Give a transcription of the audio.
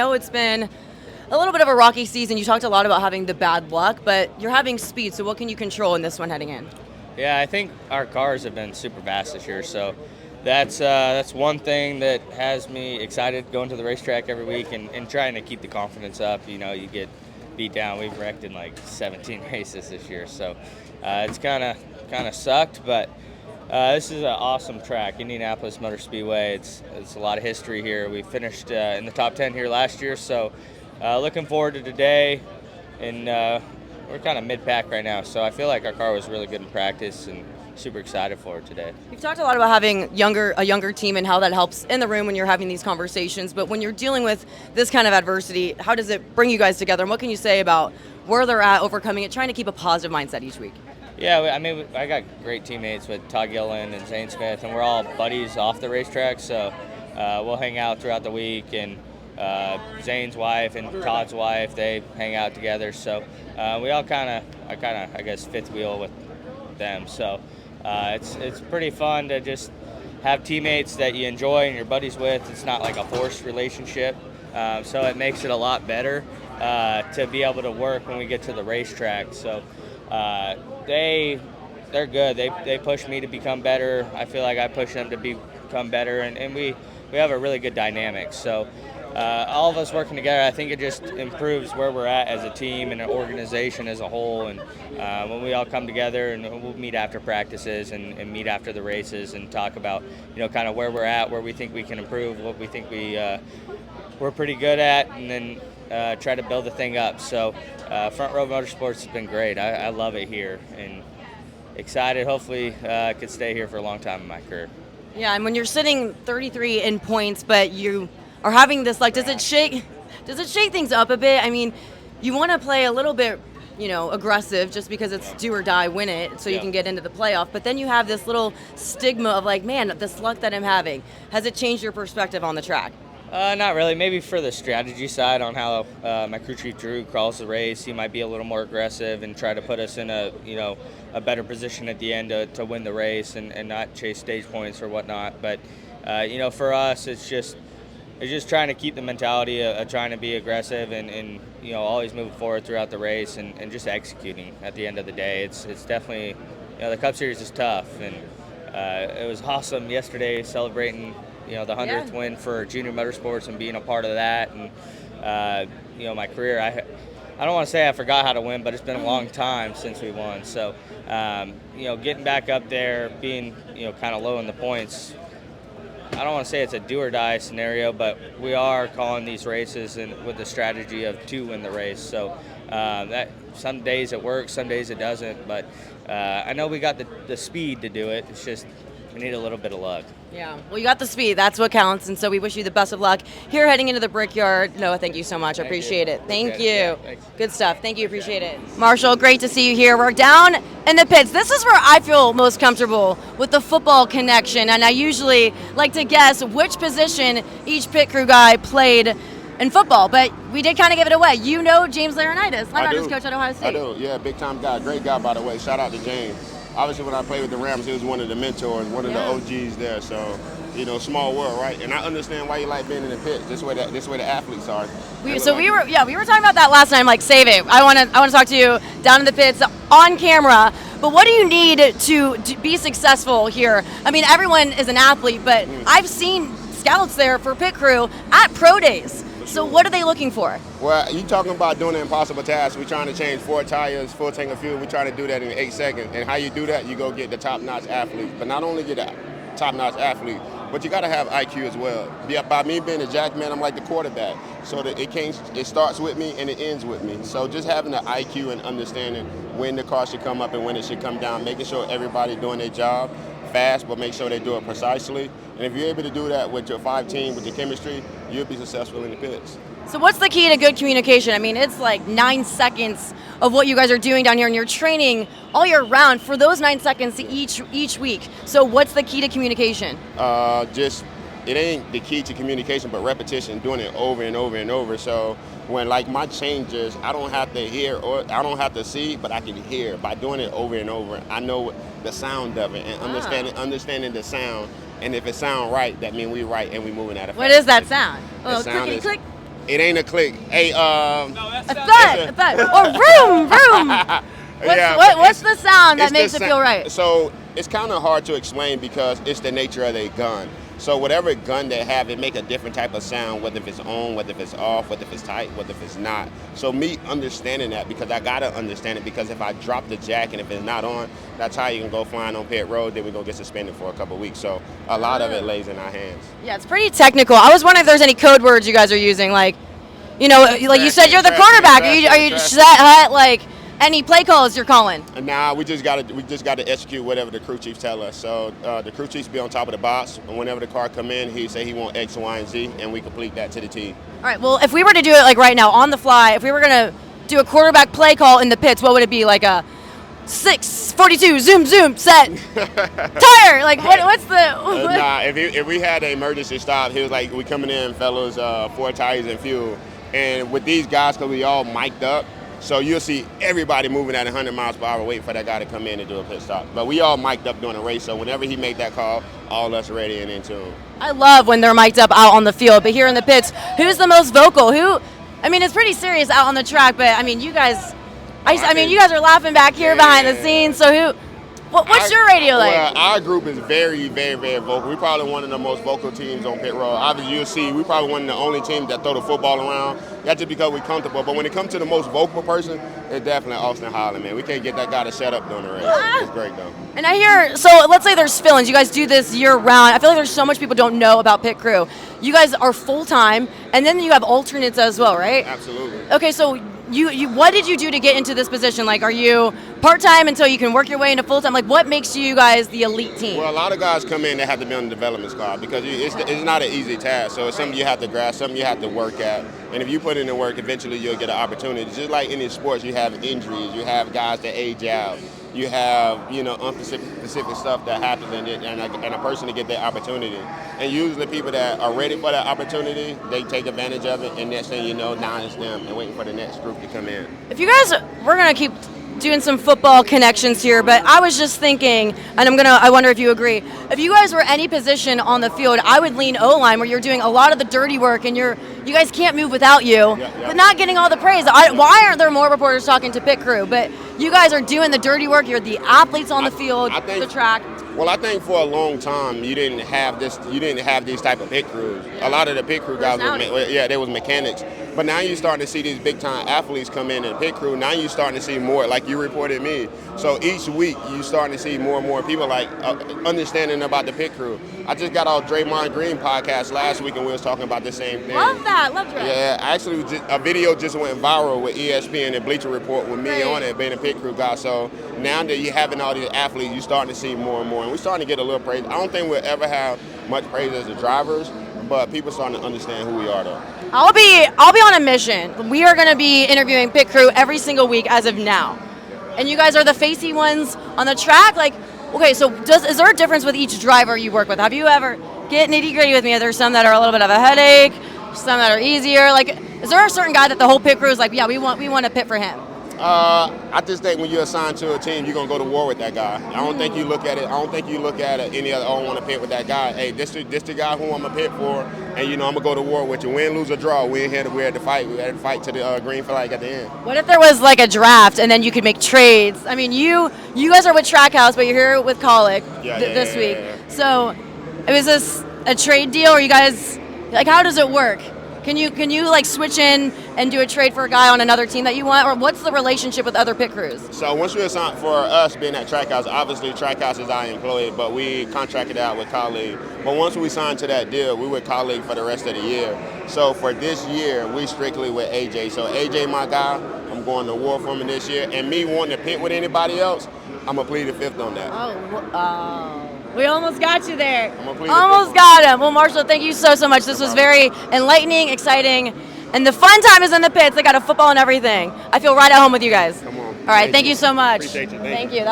know it's been a little bit of a rocky season. You talked a lot about having the bad luck, but you're having speed, so what can you control in this one heading in? Yeah, I think our cars have been super fast this year, so that's one thing that has me excited going to the racetrack every week and trying to keep the confidence up. You know, you get beat down. We've wrecked in like 17 races this year, so it's kind of sucked, but this is an awesome track, Indianapolis Motor Speedway. It's a lot of history here. We finished in the top 10 here last year, so looking forward to today. And we're kind of mid-pack right now, so I feel like our car was really good in practice and super excited for it today. You've talked a lot about having a younger team and how that helps in the room when you're having these conversations, but when you're dealing with this kind of adversity, how does it bring you guys together, and what can you say about where they're at, overcoming it, trying to keep a positive mindset each week? Yeah, I mean, I got great teammates with Todd Gillen and Zane Smith, and we're all buddies off the racetrack, so we'll hang out throughout the week, and Zane's wife and Todd's wife, they hang out together, so we all I guess, fifth wheel with them, so it's pretty fun to just have teammates that you enjoy and you're buddies with. It's not like a forced relationship, so it makes it a lot better to be able to work when we get to the racetrack. So they're good. They push me to become better. I feel like I push them to become better, and we have a really good dynamic. So all of us working together, I think it just improves where we're at as a team and an organization as a whole. And when we all come together, and we'll meet after practices and meet after the races and talk about, kind of where we're at, where we think we can improve, what we think we're pretty good at, and then try to build the thing up. So Front Row Motorsports has been great. I love it here, and excited. Hopefully could stay here for a long time in my career. Yeah, and when you're sitting 33 in points, but you are having this, like, does it shake things up a bit? I mean, you want to play a little bit, aggressive just because it's do or die, win it, so you can get into the playoff. But then you have this little stigma of like, man, this luck that I'm having. Has it changed your perspective on the track? Not really. Maybe for the strategy side on how my crew chief Drew crawls the race, he might be a little more aggressive and try to put us in a better position at the end to win the race and not chase stage points or whatnot. But for us, it's just trying to keep the mentality of trying to be aggressive and always moving forward throughout the race and just executing at the end of the day. It's definitely, the Cup Series is tough, and it was awesome yesterday celebrating the 100th win for Junior Motorsports and being a part of that. And my career, I don't want to say I forgot how to win, but it's been a long time since we won. So getting back up there, being kind of low in the points, I don't want to say it's a do or die scenario, but we are calling these races and with the strategy of to win the race. So that some days it works, some days it doesn't. But I know we got the speed to do it. It's just we need a little bit of luck. Yeah, well, you got the speed. That's what counts. And so we wish you the best of luck here heading into the Brickyard. Noah, thank you so much. I appreciate it. Thank you. Yeah, good stuff. Thank you. Appreciate it. Marshall, great to see you here. We're down in the pits. This is where I feel most comfortable with the football connection. And I usually like to guess which position each pit crew guy played in football, but we did kind of give it away. You know James Laurinaitis, linebackers coach at Ohio State. I do, yeah, big-time guy. Great guy, by the way. Shout out to James. Obviously, when I played with the Rams, he was one of the mentors, one of the OGs there. So, small world, right? And I understand why you like being in the pit. This way the athletes are. We were talking about that last night. I'm like, save it. I want to talk to you down in the pits on camera. But what do you need to be successful here? I mean, everyone is an athlete, but I've seen scouts there for pit crew at pro days. So what are they looking for? Well, you talking about doing the impossible task. We're trying to change 4 tires, full tank of fuel. We're trying to do that in 8 seconds. And how you do that, you go get the top-notch athlete. But not only get a top-notch athlete, but you got to have IQ as well. By me being a jackman, I'm like the quarterback. So that it starts with me and it ends with me. So just having the IQ and understanding when the car should come up and when it should come down, making sure everybody doing their job fast, but make sure they do it precisely. And if you're able to do that with your 5 team, with your chemistry, you'll be successful in the pits. So what's the key to good communication? I mean, it's like 9 seconds of what you guys are doing down here, and you're training all year round for those 9 seconds each week. So what's the key to communication? It ain't the key to communication, but repetition, doing it over and over and over. So when like my changes, I don't have to hear or I don't have to see, but I can hear. By doing it over and over, I know the sound of it and understanding the sound. And if it sound right, that means we right and we moving at a fast What is that sound? The sound clickety is, click. It ain't a click. Hey, A thud. Or vroom, vroom. What's the sound that makes it feel right? So it's kind of hard to explain because it's the nature of the gun. So whatever gun they have, it make a different type of sound, whether if it's on, whether if it's off, whether if it's tight, whether if it's not. So me understanding that, because I gotta understand it, because if I drop the jack and if it's not on, that's how you can go flying on pit road, then we're gonna get suspended for a couple of weeks. So a lot of it lays in our hands. Yeah, it's pretty technical. I was wondering if there's any code words you guys are using, like, you know, like you said, you're the quarterback. Are you set hut, like any play calls you're calling? Nah, we just gotta execute whatever the crew chiefs tell us. So the crew chiefs be on top of the box, and whenever the car come in, he say he want X, Y, and Z, and we complete that to the T. All right. Well, if we were to do it like right now on the fly, if we were gonna do a quarterback play call in the pits, what would it be? Like a 6:42, zoom, zoom, set, tire. Like what's the? Nah, if we had an emergency stop, he was like, "We coming in, fellas, 4 tires and fuel." And with these guys, because we all mic'd up, so you'll see everybody moving at 100 miles per hour waiting for that guy to come in and do a pit stop. But we all mic'd up during the race, so whenever he made that call, all us ready and in tune. I love when they're mic'd up out on the field, but here in the pits, who's the most vocal? I mean, it's pretty serious out on the track, but I mean, you guys, I mean, you guys are laughing back here behind the scenes, so what's your radio like? Well, our group is very, very, very vocal. We're probably one of the most vocal teams on pit road. Obviously, you'll see, we're probably one of the only teams that throw the football around. That's just because we're comfortable. But when it comes to the most vocal person, it's definitely Austin Holland, man. We can't get that guy to shut up during the race. It's great, though. And I hear, so let's say there's fill-ins. You guys do this year-round. I feel like there's so much people don't know about pit crew. You guys are full-time, and then you have alternates as well, right? Absolutely. Okay, so you what did you do to get into this position? Like, are you part-time until you can work your way into full-time? Like, what makes you guys the elite team? Well, a lot of guys come in that have to be on the development squad because it's not an easy task. So it's something you have to grasp, something you have to work at. And if you put in the work, eventually you'll get an opportunity. Just like any sports, you have injuries, you have guys that age out, you have, you know, unspecific stuff that happens and a person to get that opportunity. And usually people that are ready for that opportunity, they take advantage of it, and next thing you know, now it's them and waiting for the next group to come in. If you guys, we're going to keep doing some football connections here, but I was just thinking, and I wonder if you agree, if you guys were any position on the field, I would lean O-line, where you're doing a lot of the dirty work and you guys can't move without you, but not getting all the praise. Why aren't there more reporters talking to pit crew? But you guys are doing the dirty work. You're the athletes on the field, the track. Well, I think for a long time you didn't have these type of pit crews. A lot of the pit crew guys they was mechanics. But now you're starting to see these big time athletes come in the pit crew. Now you're starting to see more, like you reported me. So each week you're starting to see more and more people like understanding about the pit crew. I just got off Draymond Green podcast last week and we was talking about the same thing. Love that, love that. Yeah, actually a video just went viral with ESPN and Bleacher Report with me on it, being a pit crew guy. So now that you're having all these athletes, you're starting to see more and more. And we're starting to get a little praise. I don't think we'll ever have much praise as the drivers, but people starting to understand who we are though. I'll be on a mission. We are going to be interviewing pit crew every single week as of now. And you guys are the facey ones on the track. Like, okay, so is there a difference with each driver you work with? Have you ever get nitty-gritty with me? Are there some that are a little bit of a headache, some that are easier? Like, is there a certain guy that the whole pit crew is like, yeah, we want to pit for him? I just think when you're assigned to a team, you're gonna go to war with that guy. I don't think you look at it any other. I don't want to pit with that guy. Hey, this the guy who I'm gonna pit for, and you know I'm gonna go to war with you. Win, lose, or draw. We're at the fight. We're at the fight to the green flag at the end. What if there was like a draft and then you could make trades? I mean, you guys are with Trackhouse, but you're here with Colic this week. So, was this a trade deal, or you guys like how does it work? Can you like switch in and do a trade for a guy on another team that you want, or what's the relationship with other pit crews? So once we assign, for us being at Trackhouse, obviously Trackhouse is our employee, but we contracted out with Colleague. But once we signed to that deal, we with Colleague for the rest of the year. So for this year, we strictly with AJ. So AJ, my guy, I'm going to war for him this year, and me wanting to pit with anybody else, I'm gonna plead the fifth on that. We almost got you there. Almost got him. Well, Marshall, thank you so much. This was very enlightening, exciting, and the fun time is in the pits. They got a football and everything. I feel right at home with you guys. Come on. All right, thank you so much. Appreciate you. Thank you.